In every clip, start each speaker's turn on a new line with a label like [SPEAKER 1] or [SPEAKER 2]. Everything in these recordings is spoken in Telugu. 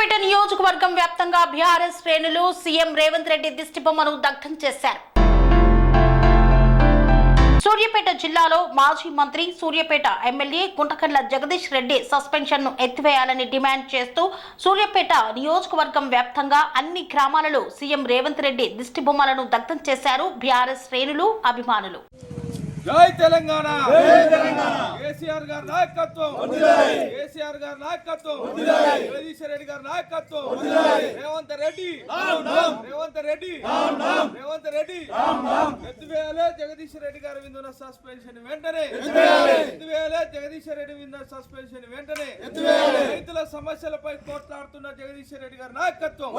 [SPEAKER 1] సూర్యాపేట నియోజకవర్గం వ్యాప్తంగా బీఆర్ఎస్ శ్రేణులు సీఎం రేవంత్ రెడ్డి దిష్టిబొమ్మను దగ్ధం చేశారు. సూర్యాపేట జిల్లాలో మాజీ మంత్రి సూర్యాపేట ఎమ్మెల్యే గుంటకండ్ల జగదీష్ రెడ్డి సస్పెన్షన్ ను ఎత్తివేయాలని డిమాండ్ చేస్తూ సూర్యాపేట నియోజకవర్గం వ్యాప్తంగా అన్ని గ్రామాలలో సీఎం రేవంత్ రెడ్డి దిష్టిబొమ్మలను దగ్ధం చేశారు బీఆర్ఎస్ శ్రేణులు, అభిమానులు.
[SPEAKER 2] జై తెలంగాణ, కేసీఆర్ గారి నాయకత్వం, కేసీఆర్ గారి నాయకత్వం, జగదీష్ రెడ్డి గారి నాయకత్వం, రేవంత్ రెడ్డి, రేవంత్ రెడ్డి, రేవంత్ రెడ్డి ఎత్తివేయాలి. జగదీష్ రెడ్డి గారి విందున్న సస్పెన్షన్ వెంటనే ఎత్తివేయాలి. జగదీష్ రెడ్డి విందున్న సస్పెన్షన్ వెంటనే రైతుల సమస్యలపై పోట్లాడుతున్న జగదీష్ రెడ్డి గారి నాయకత్వం,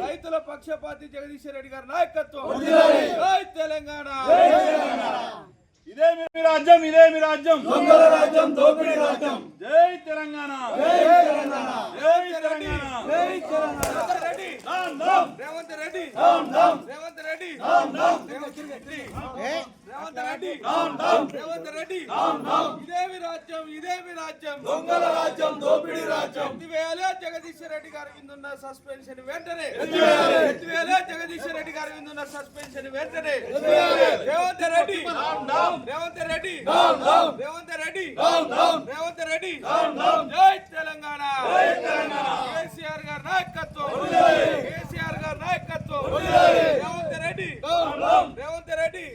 [SPEAKER 2] రైతుల పక్షపాతి జగదీష్ రెడ్డి గారి నాయకత్వం. జై తెలంగాణ.
[SPEAKER 3] ఇదే మీ రాజ్యం, ఇదే మీ రాజ్యం,
[SPEAKER 2] దొంగల రాజ్యం, దోపిడీ రాజ్యం.
[SPEAKER 3] జై తెలంగాణ,
[SPEAKER 2] జై తెలంగాణ,
[SPEAKER 3] జై తెలంగాణ,
[SPEAKER 2] జై తెలంగాణ. రెడ్డి రేవంత్ రెడ్డి, రేవంత్ రెడ్డి, రేవంత్ రెడ్డి, రేవంత్ రెడ్డి. ఇదేమి రాజ్యం, ఇదేమి రాజ్యం, దొంగల రాజ్యం, దోపిడీ రాజ్యం. ఎత్తివేయాలి. జగదీష్ రెడ్డి గారి విందున్న సస్పెన్షన్ వెంటనే ఎత్తివేయాలి. జగదీష్ రెడ్డి గారి విందున్న సస్పెన్షన్ వెంటనే రేవంత్ రెడ్డి, రేవంత్ రెడ్డి, రేవంత్ రెడ్డి, రేవంత్ రెడ్డి. జై తెలంగాణ, కేసీఆర్ గారి నాయకత్వం, కేసీఆర్ గారి నాయకత్వం, రేవంత్ రెడ్డి, రేవంత్ రెడ్డి,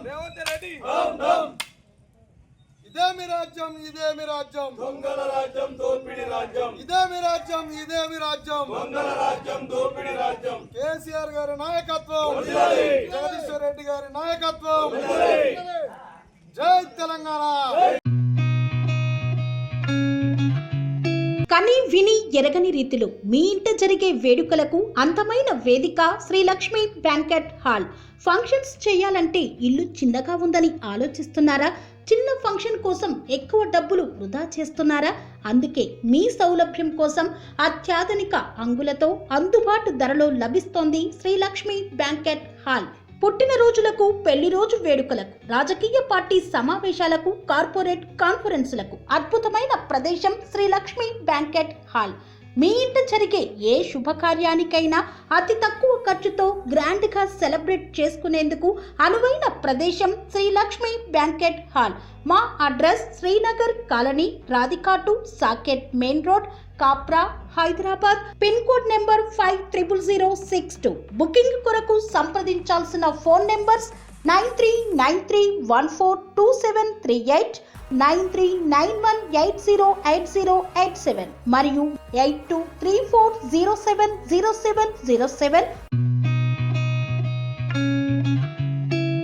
[SPEAKER 2] రేవంత్ రెడ్డి.
[SPEAKER 4] ఇదేమి రాజ్యం, ఇదేమి రాజ్యం,
[SPEAKER 2] దొంగల రాజ్యం, దోపిడీ రాజ్యం.
[SPEAKER 4] ఇదేమి రాజ్యం, ఇదేమి రాజ్యం,
[SPEAKER 2] దొంగల రాజ్యం, దోపిడీ రాజ్యం.
[SPEAKER 4] కేసీఆర్ గారి నాయకత్వం, జగదీశ్వర్ రెడ్డి గారి నాయకత్వం. జై తెలంగాణ.
[SPEAKER 1] కని విని ఎరగని రీతిలో మీ ఇంట జరిగే వేడుకలకు అందమైన వేదిక Shri Lakshmi banquet hall. Functions చేయాలంటే ఇల్లు చిన్నగా ఉందని ఆలోచిస్తున్నారా? చిన్న ఫంక్షన్ కోసం ఎక్కువ డబ్బులు వృధా చేస్తున్నారా? అందుకే మీ సౌలభ్యం కోసం అత్యాధునిక అంగులతో అందుబాటు ధరలో లభిస్తోంది శ్రీ లక్ష్మి బ్యాంకెట్ హాల్. పుట్టినరోజులకు, పెళ్లి రోజు వేడుకలకు, రాజకీయ పార్టీ సమావేశాలకు, కార్పొరేట్ కాన్ఫరెన్సులకు అద్భుతమైన ప్రదేశం శ్రీ లక్ష్మి బ్యాంకెట్ హాల్. మీ ఇంట జరిగే ఏ శుభకార్యానికైనా అతి తక్కువ ఖర్చుతో గ్రాండ్ గా సెలబ్రేట్ చేసుకునేందుకు అనువైన ప్రదేశం శ్రీ లక్ష్మి బ్యాంకెట్ హాల్. మా అడ్రస్ శ్రీనగర్ కాలనీ, రాధికాటు, Saket main road, Kapra, Hyderabad. Pin code number 500062. Booking కొరకు సంప్రదించాల్సిన ఫోన్ నెంబర్స్ 9393142738, 9391808087 మరియు 8234070707.